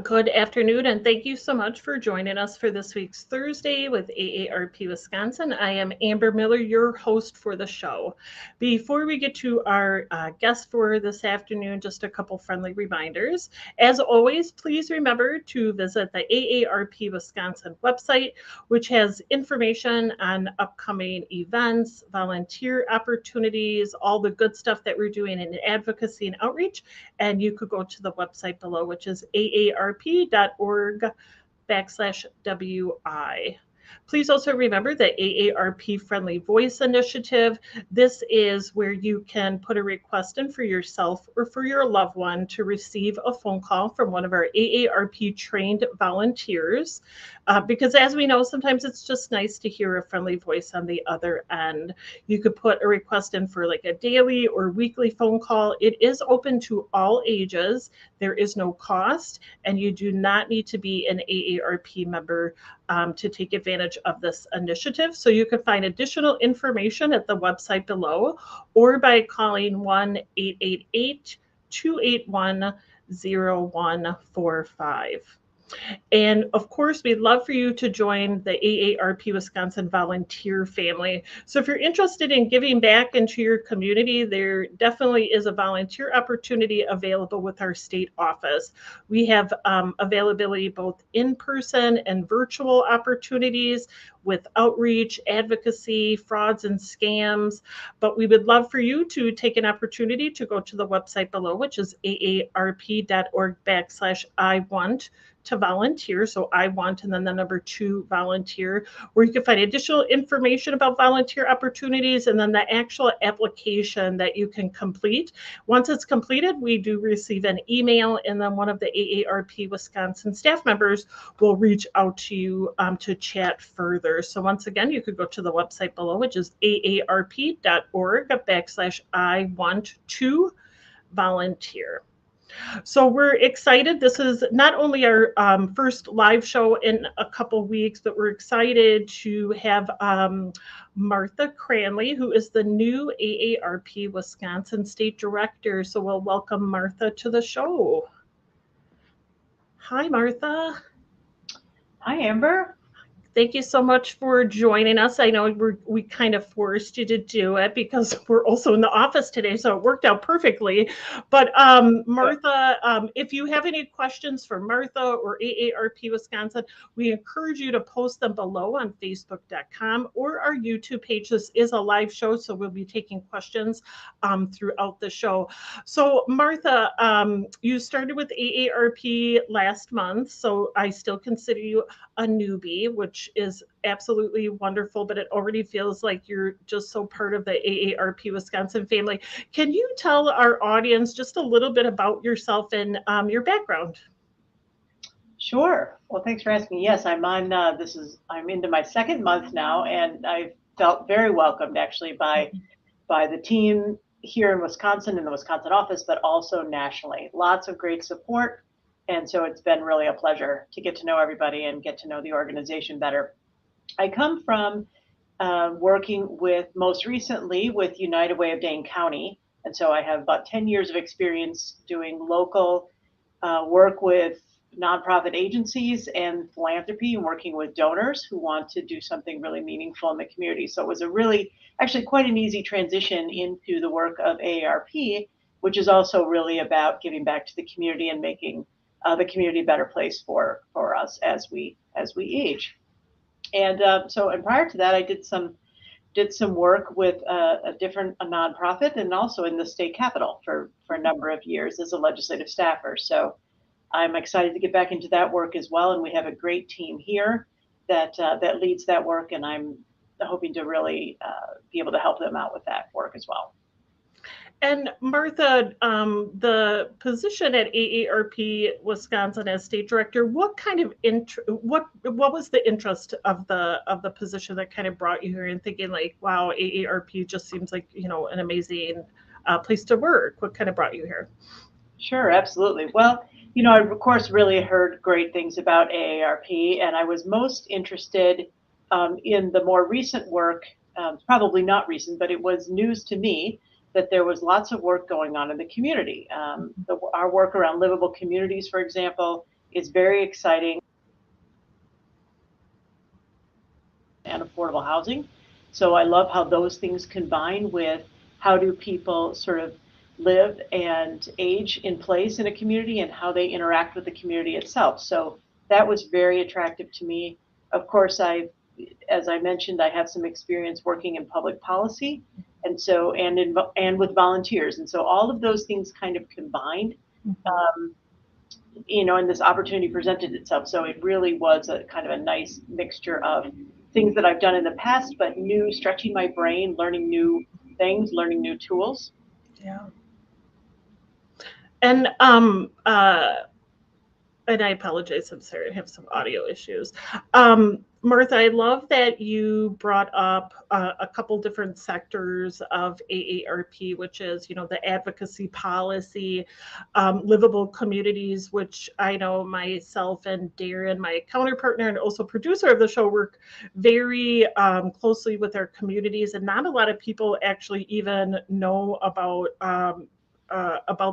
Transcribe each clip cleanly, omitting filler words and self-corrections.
Good afternoon, and thank you so much for joining us for this week's Thursday with AARP Wisconsin. I am Amber Miller, your host for the show. Before we get to our guest for this afternoon, just a couple friendly reminders. As always, please remember to visit the AARP Wisconsin website, which has information on upcoming events, volunteer opportunities, all the good stuff that we're doing in advocacy and outreach. And you could go to the website below, which is aarp.org/WI. Please also remember the AARP Friendly Voice Initiative. This is where you can put a request in for yourself or for your loved one to receive a phone call from one of our AARP trained volunteers. Because as we know, sometimes it's just nice to hear a friendly voice on the other end. You could put a request in for like a daily or weekly phone call. It is open to all ages. There is no cost, and you do not need to be an AARP member to take advantage of this initiative. So you can find additional information at the website below or by calling 1-888-281-0145. And of course, we'd love for you to join the AARP Wisconsin volunteer family. So if you're interested in giving back into your community, there definitely is a volunteer opportunity available with our state office. We have availability both in person and virtual opportunities with outreach, advocacy, frauds, and scams. But we would love for you to take an opportunity to go to the website below, which is aarp.org/I want to volunteer. So I want, and then the number 2 volunteer, where you can find additional information about volunteer opportunities and then the actual application that you can complete. Once it's completed, we do receive an email, and then one of the AARP Wisconsin staff members will reach out to you to chat further. So once again, you could go to the website below, which is aarp.org/I want to volunteer. So we're excited. This is not only our first live show in a couple weeks, but we're excited to have Martha Cranley, who is the new AARP Wisconsin State Director. So we'll welcome Martha to the show. Hi, Martha. Hi, Amber. Thank you so much for joining us. I know we kind of forced you to do it because we're also in the office today, so it worked out perfectly. But Martha, if you have any questions for Martha or AARP Wisconsin, we encourage you to post them below on Facebook.com or our YouTube page. This is a live show, so we'll be taking questions throughout the show. So Martha, you started with AARP last month, so I still consider you a newbie, which is absolutely wonderful, but it already feels like you're just so part of the AARP Wisconsin family. Can you tell our audience just a little bit about yourself and your background? Sure. Well, thanks for asking. Yes, I'm on. I'm into my second month now, and I felt very welcomed actually by the team here in Wisconsin, in the Wisconsin office, but also nationally. Lots of great support. And so it's been really a pleasure to get to know everybody and get to know the organization better. I come from working most recently with United Way of Dane County. And so I have about 10 years of experience doing local work with nonprofit agencies and philanthropy and working with donors who want to do something really meaningful in the community. So it was actually quite an easy transition into the work of AARP, which is also really about giving back to the community and making the community a better place for us as we age. And prior to that, I did some work with a nonprofit and also in the state capitol for a number of years as a legislative staffer. So I'm excited to get back into that work as well. And we have a great team here that leads that work, and I'm hoping to really be able to help them out with that work as well. And Martha, the position at AARP Wisconsin as state director, what kind of what was the interest of the position that kind of brought you here and thinking like, wow, AARP just seems like, an amazing place to work? What kind of brought you here? Sure, absolutely. Well, I of course really heard great things about AARP, and I was most interested in the more recent work. Probably not recent, but it was news to me that there was lots of work going on in the community. Our work around livable communities, for example, is very exciting, and affordable housing. So I love how those things combine with how do people sort of live and age in place in a community and how they interact with the community itself. So that was very attractive to me. Of course, as I mentioned, I have some experience working in public policy, and so and with volunteers, and so all of those things kind of combined, and this opportunity presented itself. So it really was a kind of a nice mixture of things that I've done in the past, but new, stretching my brain, learning new things, learning new tools. Yeah. And and I apologize, I'm sorry, I have some audio issues. Martha, I love that you brought up a couple different sectors of AARP, which is, the advocacy policy, livable communities, which I know myself and Darren, my counterpartner and also producer of the show, work very closely with our communities, and not a lot of people actually even know about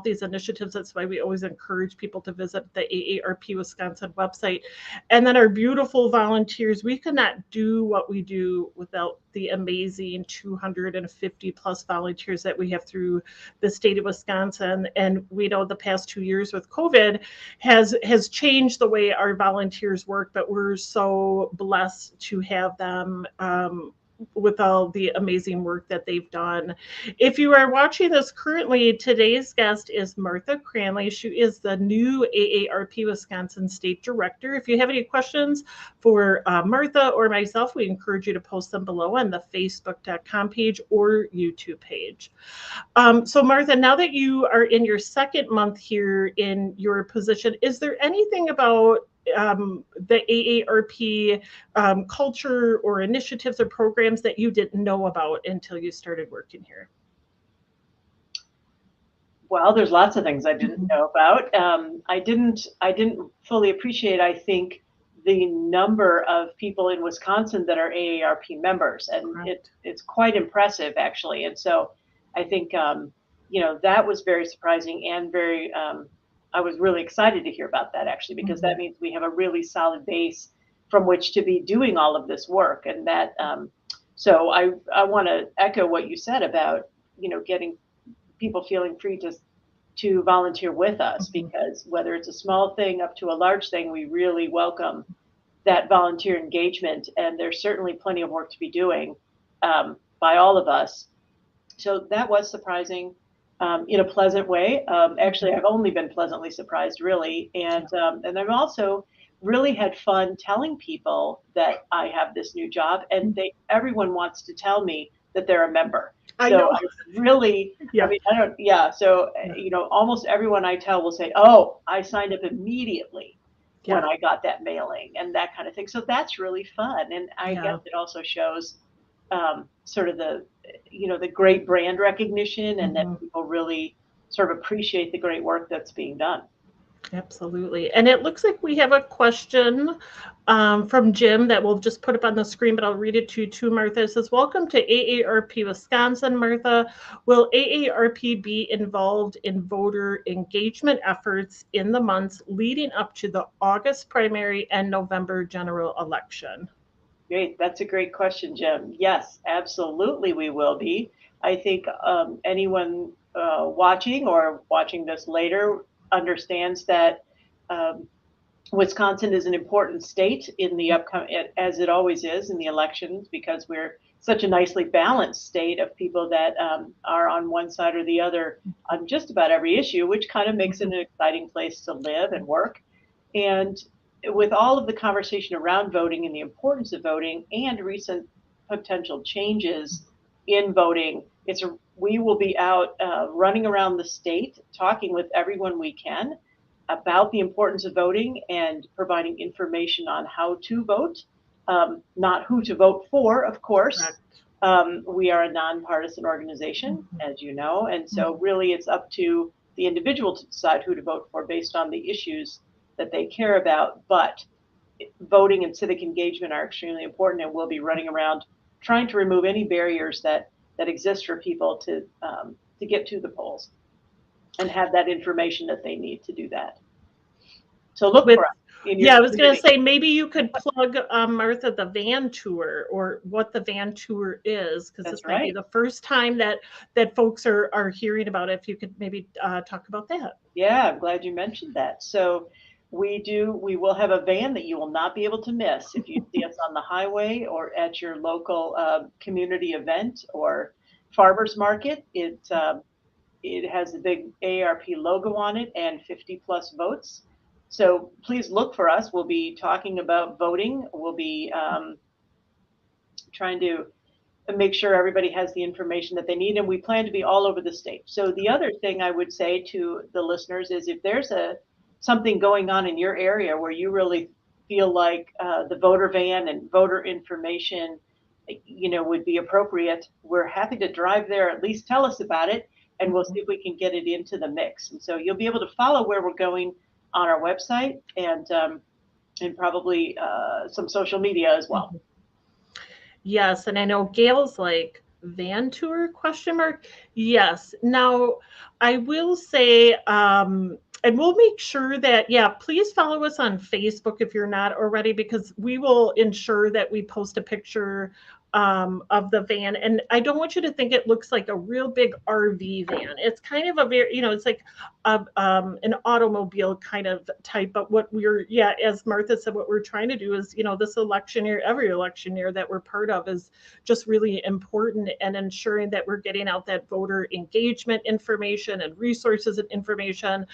these initiatives. That's why we always encourage people to visit the AARP Wisconsin website. And then our beautiful volunteers, we could not do what we do without the amazing 250 plus volunteers that we have through the state of Wisconsin. And we know the past 2 years with COVID has changed the way our volunteers work, but we're so blessed to have them with all the amazing work that they've done. If you are watching this currently, today's guest is Martha Cranley. She is the new AARP Wisconsin State Director. If you have any questions for Martha or myself, we encourage you to post them below on the facebook.com page or YouTube page. So Martha, now that you are in your second month here in your position, is there anything about the AARP culture or initiatives or programs that you didn't know about until you started working here? Well, there's lots of things I didn't know about. I didn't fully appreciate, I think, the number of people in Wisconsin that are AARP members, and it's quite impressive, actually. And so I think that was very surprising and very. I was really excited to hear about that, actually, because that means we have a really solid base from which to be doing all of this work. And that, so I want to echo what you said about getting people feeling free to volunteer with us, because whether it's a small thing up to a large thing, we really welcome that volunteer engagement, and there's certainly plenty of work to be doing by all of us. So that was surprising in a pleasant way. Actually, I've only been pleasantly surprised, really, and I've also really had fun telling people that I have this new job, and everyone wants to tell me that they're a member. I know. I really, I mean, I don't, yeah. So, almost everyone I tell will say, oh, I signed up immediately when I got that mailing and that kind of thing. So that's really fun. And I guess it also shows sort of the great brand recognition, and that people really sort of appreciate the great work that's being done. Absolutely. And it looks like we have a question from Jim that we'll just put up on the screen, but I'll read it to you too, Martha. It says, welcome to AARP Wisconsin, Martha. Will AARP be involved in voter engagement efforts in the months leading up to the August primary and November general election? Great. That's a great question, Jim. Yes, absolutely we will be. I think anyone watching or watching this later understands that Wisconsin is an important state in the upcoming, as it always is in the elections, because we're such a nicely balanced state of people that are on one side or the other on just about every issue, which kind of makes it an exciting place to live and work. And with all of the conversation around voting and the importance of voting and recent potential changes in voting, we will be out running around the state, talking with everyone we can about the importance of voting and providing information on how to vote, not who to vote for, of course. We are a nonpartisan organization, as you know, and so really it's up to the individual to decide who to vote for based on the issues that they care about. But voting and civic engagement are extremely important, and we'll be running around trying to remove any barriers that exist for people to get to the polls and have that information that they need to do that. So look With for us in your Yeah, I was going to community. say maybe you could plug, Martha, the van tour or what the van tour is, because That's this might be right. the first time that folks are hearing about it. If you could maybe talk about that. Yeah, I'm glad you mentioned that. So we will have a van that you will not be able to miss if you see us on the highway or at your local community event or farmers market. It has the big AARP logo on it and 50 plus votes. So please look for us. We'll be talking about voting. We'll be trying to make sure everybody has the information that they need, and we plan to be all over the state. So the other thing I would say to the listeners is if there's something going on in your area where you really feel like the voter van and voter information, would be appropriate, we're happy to drive there. At least tell us about it, and we'll see if we can get it into the mix. And so you'll be able to follow where we're going on our website and probably some social media as well. Yes, and I know Gail's like van tour question mark. Yes. Now I will say, and we'll make sure that, yeah, please follow us on Facebook if you're not already, because we will ensure that we post a picture of the van. And I don't want you to think it looks like a real big RV van. It's kind of a very, it's like an automobile kind of type. But what as Martha said, what we're trying to do is, this election year, every election year that we're part of is just really important, and ensuring that we're getting out that voter engagement information and resources and information.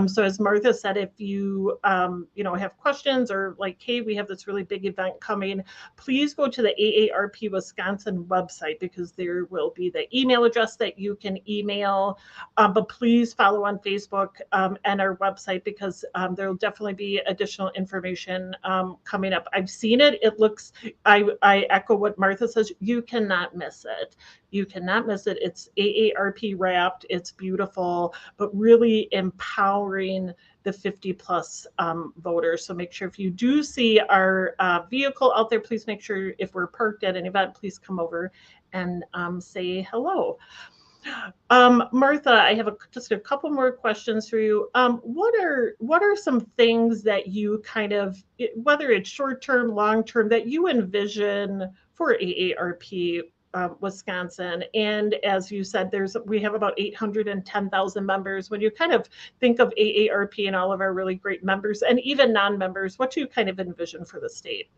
So as Martha said, if you, have questions or like, hey, we have this really big event coming, please go to the AARP Wisconsin website, because there will be the email address that you can email. But please follow on Facebook and our website, because there will definitely be additional information coming up. I've seen it. It looks, I echo what Martha says. You cannot miss it. You cannot miss it. It's AARP wrapped. It's beautiful, but really empowering the 50 plus voters. So make sure if you do see our vehicle out there, please make sure if we're parked at an event, please come over and say hello. Martha, I have just a couple more questions for you. What are some things that you kind of, whether it's short term, long term, that you envision for AARP Wisconsin? And as you said, we have about 810,000 members. When you kind of think of AARP and all of our really great members and even non-members, what do you kind of envision for the state?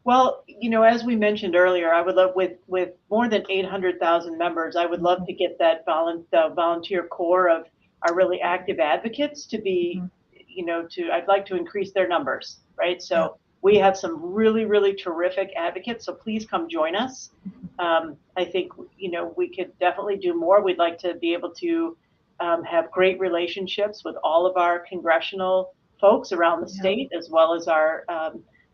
Well, as we mentioned earlier, I would love with more than 800,000 members, I would love to get that the volunteer core of our really active advocates to be, I'd like to increase their numbers, right? So we have some really, really terrific advocates. So please come join us. I think, we could definitely do more. We'd like to be able to have great relationships with all of our congressional folks around the state, as well as our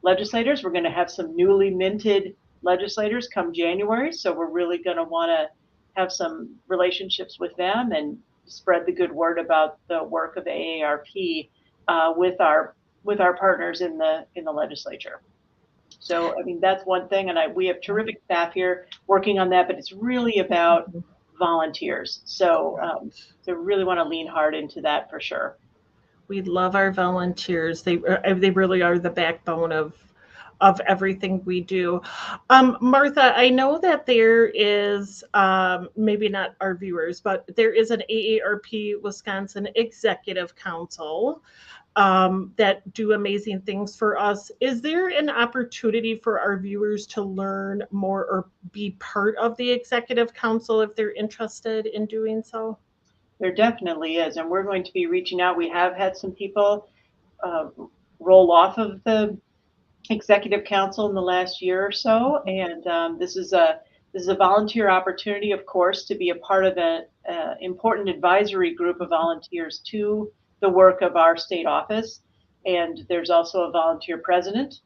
legislators. We're going to have some newly minted legislators come January, so we're really going to want to have some relationships with them and spread the good word about the work of AARP with our partners in the legislature. So I mean, that's one thing, and we have terrific staff here working on that, but it's really about volunteers. So really want to lean hard into that for sure. We love our volunteers. They really are the backbone of everything we do. Martha, I know that there is maybe not our viewers, but there is an AARP Wisconsin Executive Council that do amazing things for us. Is there an opportunity for our viewers to learn more or be part of the Executive Council if they're interested in doing so? There definitely is, and we're going to be reaching out. We have had some people roll off of the executive council in the last year or so, and this is a volunteer opportunity, of course, to be a part of an important advisory group of volunteers to the work of our state office. And there's also a volunteer president.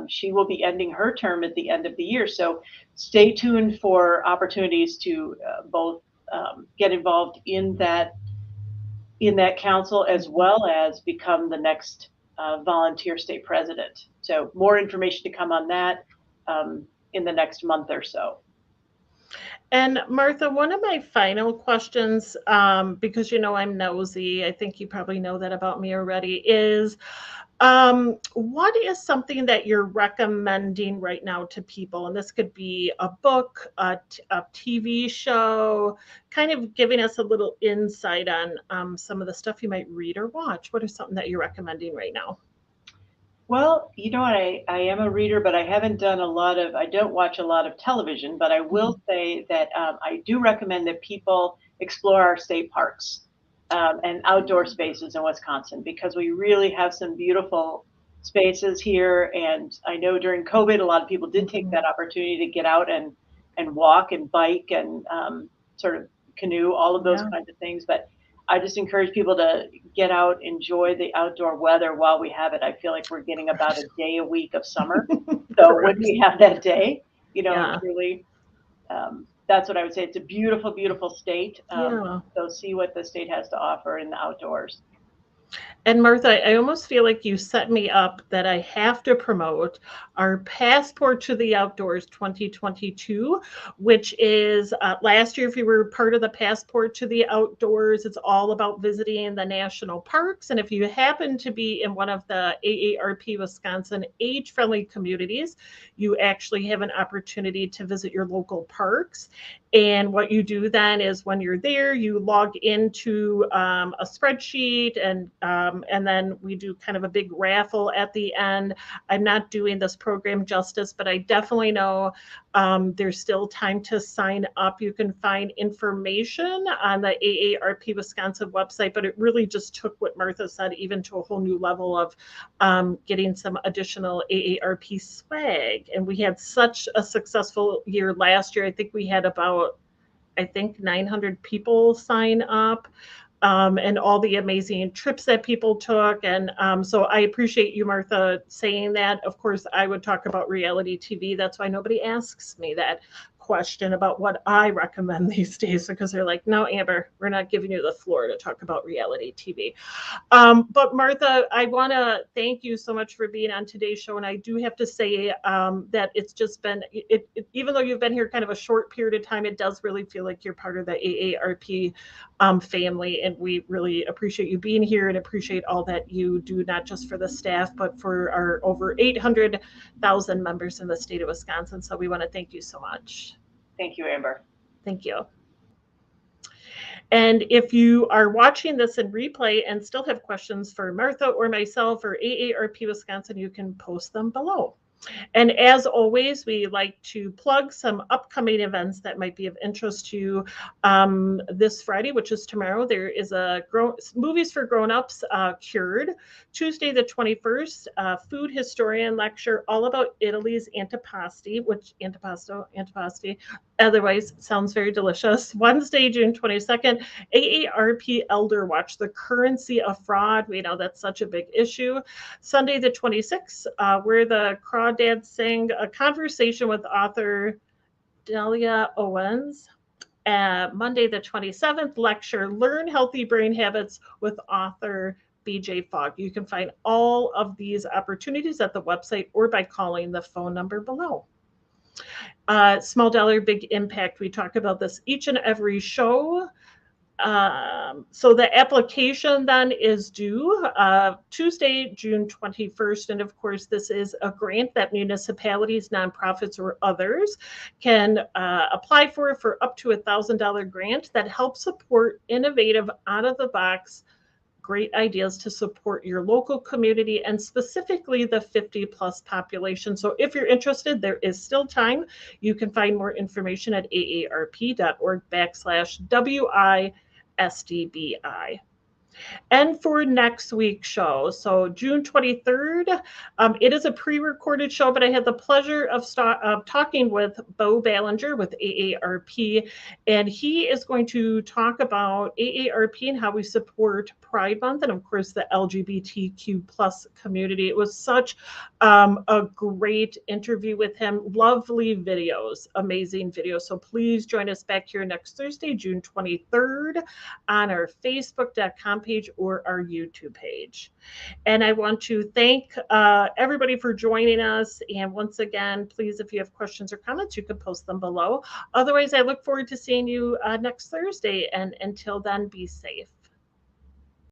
She will be ending her term at the end of the year, so stay tuned for opportunities to both get involved in that council, as well as become the next volunteer state president. So more information to come on that in the next month or so. And Martha, one of my final questions, because I'm nosy, I think you probably know that about me already, is what is something that you're recommending right now to people? And this could be a book, a TV show, kind of giving us a little insight on some of the stuff you might read or watch. What is something that you're recommending right now? Well, you know what? I am a reader, but I don't watch a lot of television, but I will say that I do recommend that people explore our state parks and outdoor spaces in Wisconsin because we really have some beautiful spaces here. And I know during COVID, a lot of people did take Mhm. that opportunity to get out and walk and bike and sort of canoe, all of those Yeah, kinds of things. But I just encourage people to get out, enjoy the outdoor weather while we have it. I feel like we're getting about a day a week of summer. So when correct. we have that day, Yeah, truly, that's what I would say. It's a beautiful, beautiful state. yeah. So see what the state has to offer in the outdoors. And Martha, I almost feel like you set me up that I have to promote our Passport to the Outdoors 2022, which is last year, if you were part of the Passport to the Outdoors, it's all about visiting the national parks. And if you happen to be in one of the AARP Wisconsin age friendly communities, you actually have an opportunity to visit your local parks. And what you do then is when you're there, you log into a spreadsheet, and then we do kind of a big raffle at the end. I'm not doing this program justice, but I definitely know there's still time to sign up. You can find information on the AARP Wisconsin website, but it really just took what Martha said even to a whole new level of getting some additional AARP swag. And we had such a successful year last year. I think we had about 900 people sign up, and all the amazing trips that people took. And so I appreciate you, Martha, saying that. Of course, I would talk about reality TV. That's why nobody asks me that question about what I recommend these days, because they're like, no, Amber, we're not giving you the floor to talk about reality TV. But Martha, I want to thank you so much for being on today's show. And I do have to say that it's just been, even though you've been here kind of a short period of time, it does really feel like you're part of the AARP family. And we really appreciate you being here and appreciate all that you do, not just for the staff, but for our over 800,000 members in the state of Wisconsin. So we want to thank you so much. Thank you, Amber. Thank you. And if you are watching this in replay and still have questions for Martha or myself or AARP Wisconsin, you can post them below. And as always, we like to plug some upcoming events that might be of interest to you. This Friday, which is tomorrow, there is a Movies for Grown-Ups Cured. Tuesday, the 21st, food historian lecture all about Italy's antipasti, otherwise sounds very delicious. Wednesday, June 22nd, AARP Elder Watch, the currency of fraud. We know that's such a big issue. Sunday, the 26th, where the Crawdads sing, a conversation with author Delia Owens. Monday, the 27th, lecture, Learn Healthy Brain Habits with author BJ Fogg. You can find all of these opportunities at the website or by calling the phone number below. Small dollar, big impact. We talk about this each and every show. So the application then is due Tuesday, June 21st. And of course, this is a grant that municipalities, nonprofits, or others can apply for up to $1,000 grant that helps support innovative, out-of-the-box great ideas to support your local community and specifically the 50 plus population. So if you're interested, there is still time. You can find more information at aarp.org/WISDBI. And for next week's show, so June 23rd, it is a pre-recorded show, but I had the pleasure of talking with Bo Ballinger with AARP, and he is going to talk about AARP and how we support Pride Month and, of course, the LGBTQ plus community. It was such a great interview with him. Lovely videos, amazing videos. So please join us back here next Thursday, June 23rd, on our Facebook.com page page or our YouTube page. And I want to thank everybody for joining us. And once again, please, if you have questions or comments, you can post them below. Otherwise, I look forward to seeing you next Thursday. And until then, be safe.